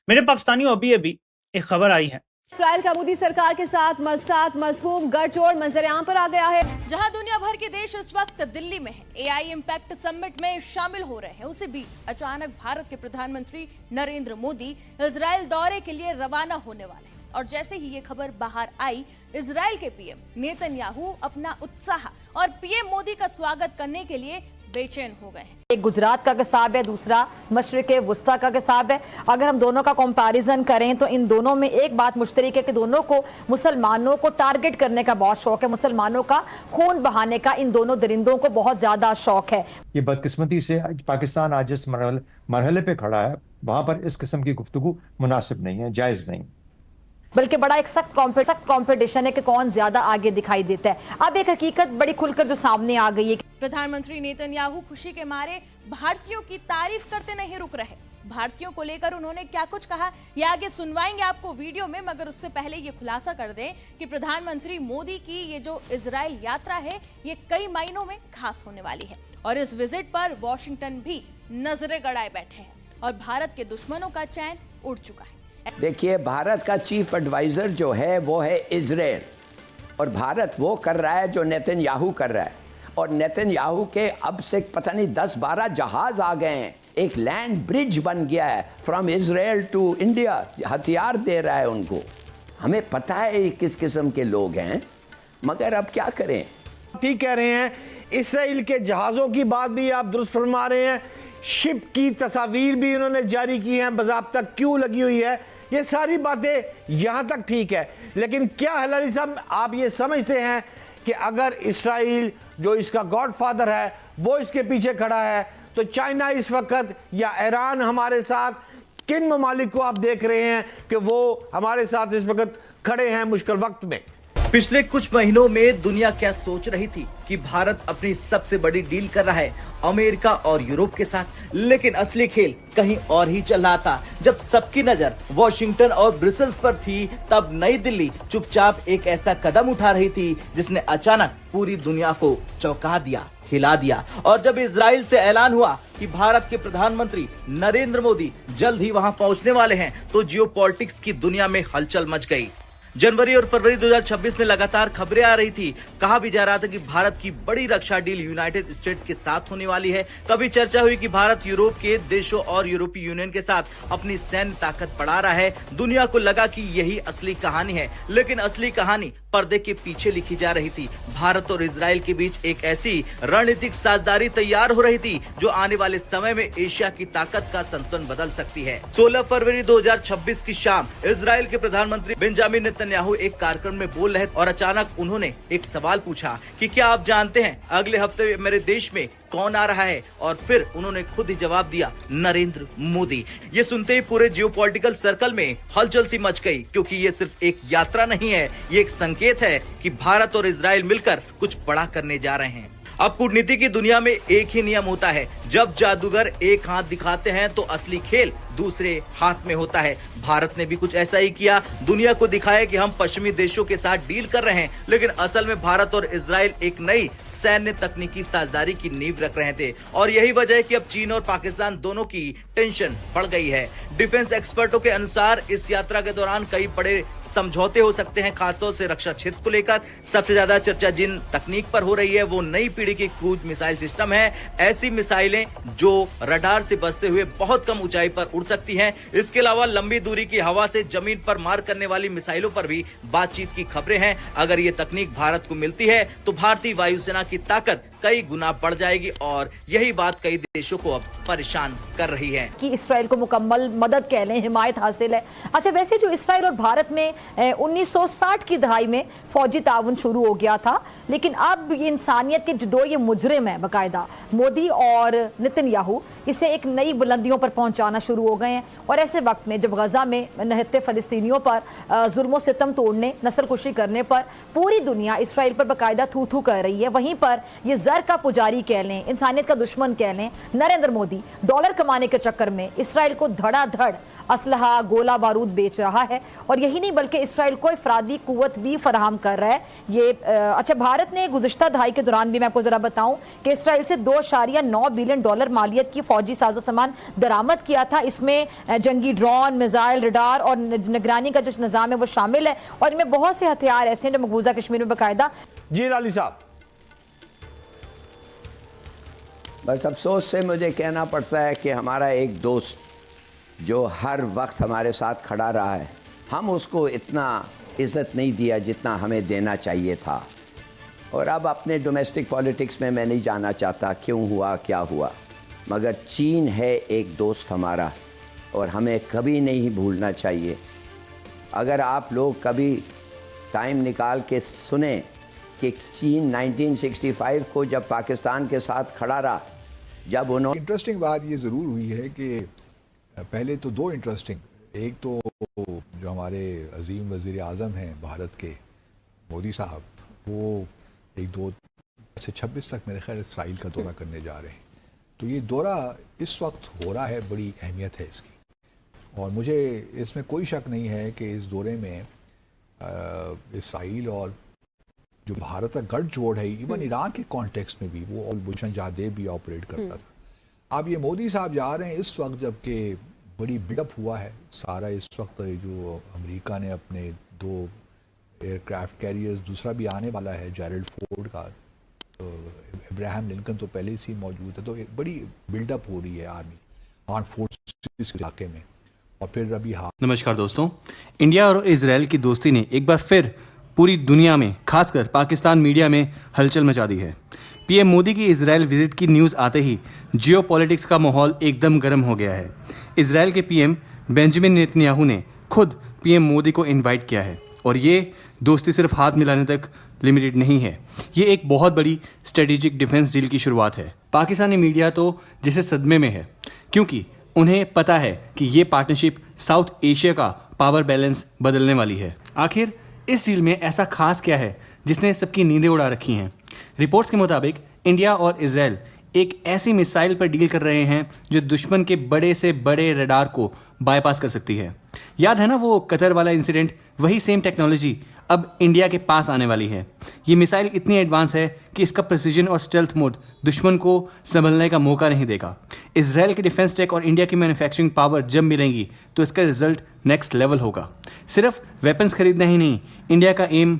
मेरे पाकिस्तानियों, अभी एक खबर आई है। इस्राइल का मोदी सरकार के साथ मज़ाक़ मज़मूम गठजोड़ मंजर-ए-आम पर आ गया है। जहां दुनिया भर के देश इस वक्त दिल्ली में है, एआई इम्पैक्ट समिट में शामिल हो रहे हैं, उसी बीच अचानक भारत के प्रधानमंत्री नरेंद्र मोदी इजराइल दौरे के लिए रवाना होने वाले हैं। और जैसे ही ये खबर बाहर आई, इजराइल के पीएम नेतन्याहू अपना उत्साह और पीएम मोदी का स्वागत करने के लिए बेचैन हो गए हैं। एक गुजरात का किसाब है, दूसरा मशरिक़ वुस्ता का किसाब है। अगर हम दोनों का कंपैरिजन करें तो इन दोनों में एक बात मुश्तरक है कि दोनों को मुसलमानों को टारगेट करने का बहुत शौक है, मुसलमानों का खून बहाने का इन दोनों दरिंदों को बहुत ज्यादा शौक है। ये बदकिस्मती से पाकिस्तान आज जिस मरहले पे खड़ा है, वहां पर इस किस्म की गुफ्तगू मुनासिब नहीं है, जायज नहीं, बल्कि बड़ा एक सख्त कंपटीशन है कि कौन ज्यादा आगे दिखाई देता है। अब एक हकीकत बड़ी खुलकर जो सामने आ गई है। प्रधानमंत्री नेतन्याहू खुशी के मारे भारतीयों की तारीफ करते नहीं रुक रहे। भारतीयों को लेकर उन्होंने क्या कुछ कहा, ये आगे सुनवाएंगे आपको वीडियो में, मगर उससे पहले ये खुलासा कर दें कि प्रधानमंत्री मोदी की ये जो इजराइल यात्रा है, ये कई महीनों में खास होने वाली है। और इस विजिट पर वॉशिंगटन भी नजरें गड़ाए बैठे हैं और भारत के दुश्मनों का चैन उड़ चुका है। देखिए, भारत का चीफ एडवाइजर जो है वो है इजराइल, और भारत वो कर रहा है जो नेतन्याहू कर रहा है। और नेतन्याहू के अब से पता नहीं 10-12 जहाज आ गए हैं, एक लैंड ब्रिज बन गया है फ्रॉम इजराइल टू इंडिया, हथियार दे रहा है उनको। हमें पता है किस किस्म के लोग हैं, मगर अब क्या करें। ठीक कह रहे हैं, इसराइल के जहाज़ों की बात भी आप दुरुस्त फरमा रहे हैं, शिप की तस्वीर भी उन्होंने जारी की हैं, बाज़ाब्ता क्यों लगी हुई है, ये सारी बातें यहाँ तक ठीक है। लेकिन क्या हलाली साहब, आप ये समझते हैं कि अगर इसराइल जो इसका गॉडफादर है वो इसके पीछे खड़ा है, तो चाइना इस वक्त या ईरान हमारे साथ, किन ममालिक को आप देख रहे हैं कि वो हमारे साथ इस वक्त खड़े हैं मुश्किल वक्त में? पिछले कुछ महीनों में दुनिया क्या सोच रही थी कि भारत अपनी सबसे बड़ी डील कर रहा है अमेरिका और यूरोप के साथ, लेकिन असली खेल कहीं और ही चल रहा था। जब सबकी नजर वॉशिंगटन और ब्रसेल्स पर थी, तब नई दिल्ली चुपचाप एक ऐसा कदम उठा रही थी जिसने अचानक पूरी दुनिया को चौंका दिया, हिला दिया। और जब इजराइल से ऐलान हुआ कि भारत के प्रधानमंत्री नरेंद्र मोदी जल्द ही वहां पहुंचने वाले हैं, तो जियोपॉलिटिक्स की दुनिया में हलचल मच गई। जनवरी और फरवरी 2026 में लगातार खबरें आ रही थी, कहा भी जा रहा था कि भारत की बड़ी रक्षा डील यूनाइटेड स्टेट्स के साथ होने वाली है। कभी चर्चा हुई कि भारत यूरोप के देशों और यूरोपीय यूनियन के साथ अपनी सैन्य ताकत बढ़ा रहा है। दुनिया को लगा कि यही असली कहानी है, लेकिन असली कहानी पर्दे के पीछे लिखी जा रही थी। भारत और इजराइल के बीच एक ऐसी रणनीतिक साझेदारी तैयार हो रही थी जो आने वाले समय में एशिया की ताकत का संतुलन बदल सकती है। 16 फरवरी 2026 की शाम इजराइल के प्रधानमंत्री बेंजामिन नेतन्याहू एक कार्यक्रम में बोल रहे और अचानक उन्होंने एक सवाल पूछा कि क्या आप जानते हैं अगले हफ्ते मेरे देश में कौन आ रहा है? और फिर उन्होंने खुद ही जवाब दिया, नरेंद्र मोदी। ये सुनते ही पूरे जियोपॉलिटिकल सर्कल में हलचल सी मच गई, क्योंकि ये सिर्फ एक यात्रा नहीं है, ये एक संकेत है कि भारत और इजराइल मिलकर कुछ बड़ा करने जा रहे हैं। अब कूटनीति की दुनिया में एक ही नियम होता है, जब जादूगर एक हाथ दिखाते हैं तो असली खेल दूसरे हाथ में होता है। भारत ने भी कुछ ऐसा ही किया, दुनिया को दिखाया कि हम पश्चिमी देशों के साथ डील कर रहे हैं, लेकिन असल में भारत और इजराइल एक नई सैन्य तकनीकी साझेदारी की नींव रख रहे थे। और यही वजह है कि अब चीन और पाकिस्तान दोनों की टेंशन बढ़ गई है। डिफेंस एक्सपर्टों के अनुसार इस यात्रा के दौरान कई बड़े समझौते हो सकते हैं, खासतौर से रक्षा क्षेत्र को लेकर। सबसे ज्यादा चर्चा जिन तकनीक पर हो रही है वो नई पीढ़ी की क्रूज मिसाइल सिस्टम है। ऐसी मिसाइलें जो रडार से बचते हुए बहुत कम ऊंचाई पर उड़ सकती हैं। इसके अलावा लंबी दूरी की हवा से जमीन पर मार करने वाली मिसाइलों पर भी बातचीत की खबरें हैं। अगर ये तकनीक भारत को मिलती है तो भारतीय वायुसेना की ताकत कई गुना बढ़ जाएगी, और यही बात कई देशों को अब परेशान कर रही है कि इसराइल को मुकम्मल मदद कह लें, हिमायत हासिल है। अच्छा, वैसे जो इसराइल और भारत में 1960 की दहाई में फौजी ताउन शुरू हो गया था, लेकिन अब ये इंसानियत के दो ये मुजरिम हैं बाकायदा, मोदी और नेतन्याहू, इसे एक नई बुलंदियों पर पहुंचाना शुरू हो गए हैं। और ऐसे वक्त में जब गजा में निहत्ते फलस्तीनियों पर जुल्म सितम तोड़ने, नस्ल कुशी करने पर पूरी दुनिया इसराइल पर बाकायदा थू थू कर रही है, वहीं पर ये जर का पुजारी कह लें, इंसानियत का दुश्मन कह लें, नरेंद्र मोदी डॉलर कमाने के चक्कर में इसराइल को धड़ाधड़ असलहा, गोला बारूद बेच रहा है। और यही नहीं बल्कि इसराइल को इफरादी कुव्वत भी फराहम कर रहा है। ये अच्छा, भारत ने गुज़िश्ता दहाई के दौरान भी मैं आपको जरा बताऊं कि इसराइल से $2.9 बिलियन मालियत की फौजी साजो सामान दरामद किया था। इसमें जंगी ड्रोन, मिसाइल, रडार और निगरानी का जो निज़ाम है वो शामिल है। और इनमें बहुत से हथियार ऐसे हैं जो मकबूजा कश्मीर में बाकायदा। जी लाली साहब, बस अफसोस से मुझे कहना पड़ता है कि हमारा एक दोस्त जो हर वक्त हमारे साथ खड़ा रहा है, हम उसको इतना इज़्ज़त नहीं दिया जितना हमें देना चाहिए था। और अब अपने डोमेस्टिक पॉलिटिक्स में मैं नहीं जाना चाहता क्यों हुआ, क्या हुआ, मगर चीन है एक दोस्त हमारा और हमें कभी नहीं भूलना चाहिए। अगर आप लोग कभी टाइम निकाल के सुने कि चीन 1965 को जब पाकिस्तान के साथ खड़ा रहा, जब उन्होंने इंटरेस्टिंग बात ये ज़रूर हुई है कि पहले तो दो इंटरेस्टिंग, एक तो जो हमारे अजीम वज़ीर आज़म हैं भारत के मोदी साहब, वो एक 2 से 26 तक मेरे ख्याल इसराइल का दौरा करने जा रहे हैं। तो ये दौरा इस वक्त हो रहा है, बड़ी अहमियत है इसकी। और मुझे इसमें कोई शक नहीं है कि इस दौरे में इसराइल और जो भारत का गठजोड़ है, इवन ईरान के कॉन्टेक्स्ट में भी वो गुलशन जादेव भी ऑपरेट करता था। अब ये मोदी साहब जा रहे हैं इस वक्त जबकि बड़ी बिल्डअप हुआ है सारा। इस वक्त जो अमेरिका ने अपने 2 एयरक्राफ्ट कैरियर्स, दूसरा भी आने वाला है जेरल्ड फोर्ड का, तो इब्राहिम लिंकन तो पहले से ही मौजूद है। तो एक बड़ी बिल्डअप हो रही है आर्मी आर्म फोर्सेस के इलाके में। और फिर अभी नमस्कार दोस्तों, इंडिया और इजराइल की दोस्ती ने एक बार फिर पूरी दुनिया में, खासकर पाकिस्तान मीडिया में हलचल मचा दी है। पीएम मोदी की इजराइल विजिट की न्यूज़ आते ही जियोपॉलिटिक्स का माहौल एकदम गर्म हो गया है। इजराइल के पीएम बेंजामिन नेतन्याहू ने खुद पीएम मोदी को इनवाइट किया है और ये दोस्ती सिर्फ हाथ मिलाने तक लिमिटेड नहीं है, ये एक बहुत बड़ी स्ट्रेटेजिक डिफेंस डील की शुरुआत है। पाकिस्तानी मीडिया तो जैसे सदमे में है, क्योंकि उन्हें पता है कि ये पार्टनरशिप साउथ एशिया का पावर बैलेंस बदलने वाली है। आखिर इस डील में ऐसा खास क्या है जिसने सबकी नींदें उड़ा रखी हैं? रिपोर्ट्स के मुताबिक इंडिया और इजराइल एक ऐसी मिसाइल पर डील कर रहे हैं जो दुश्मन के बड़े से बड़े रडार को बाईपास कर सकती है। याद है ना वो कतर वाला इंसिडेंट? वही सेम टेक्नोलॉजी अब इंडिया के पास आने वाली है। ये मिसाइल इतनी एडवांस है कि इसका प्रिसीजन और स्टेल्थ मोड दुश्मन को संभलने का मौका नहीं देगा। इजराइल के डिफेंस टेक और इंडिया की मैन्युफैक्चरिंग पावर जब मिलेंगी तो इसका रिजल्ट नेक्स्ट लेवल होगा। सिर्फ वेपन्स खरीदना ही नहीं, इंडिया का एम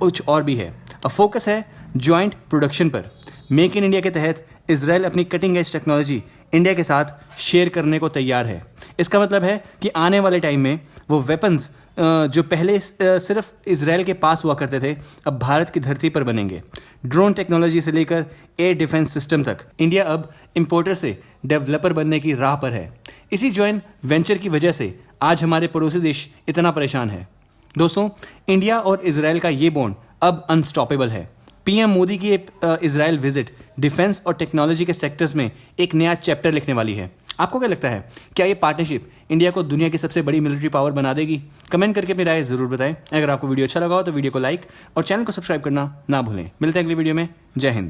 कुछ और भी है। अब फोकस है ज्वाइंट प्रोडक्शन पर। मेक इन इंडिया के तहत इजराइल अपनी कटिंग एज टेक्नोलॉजी इंडिया के साथ शेयर करने को तैयार है। इसका मतलब है कि आने वाले टाइम में वो वेपन्स जो पहले सिर्फ इजराइल के पास हुआ करते थे, अब भारत की धरती पर बनेंगे। ड्रोन टेक्नोलॉजी से लेकर एयर डिफेंस सिस्टम तक इंडिया अब इंपोर्टर से डेवलपर बनने की राह पर है। इसी जॉइंट वेंचर की वजह से आज हमारे पड़ोसी देश इतना परेशान है। दोस्तों, इंडिया और इजराइल का ये बॉन्ड अब अनस्टॉपेबल है। पीएम मोदी की इजराइल विजिट डिफेंस और टेक्नोलॉजी के सेक्टर्स में एक नया चैप्टर लिखने वाली है। आपको क्या लगता है, क्या ये पार्टनरशिप इंडिया को दुनिया की सबसे बड़ी मिलिट्री पावर बना देगी? कमेंट करके अपनी राय जरूर बताएं। अगर आपको वीडियो अच्छा लगा हो तो वीडियो को लाइक और चैनल को सब्सक्राइब करना ना भूलें। मिलते हैं अगली वीडियो में। जय हिंद।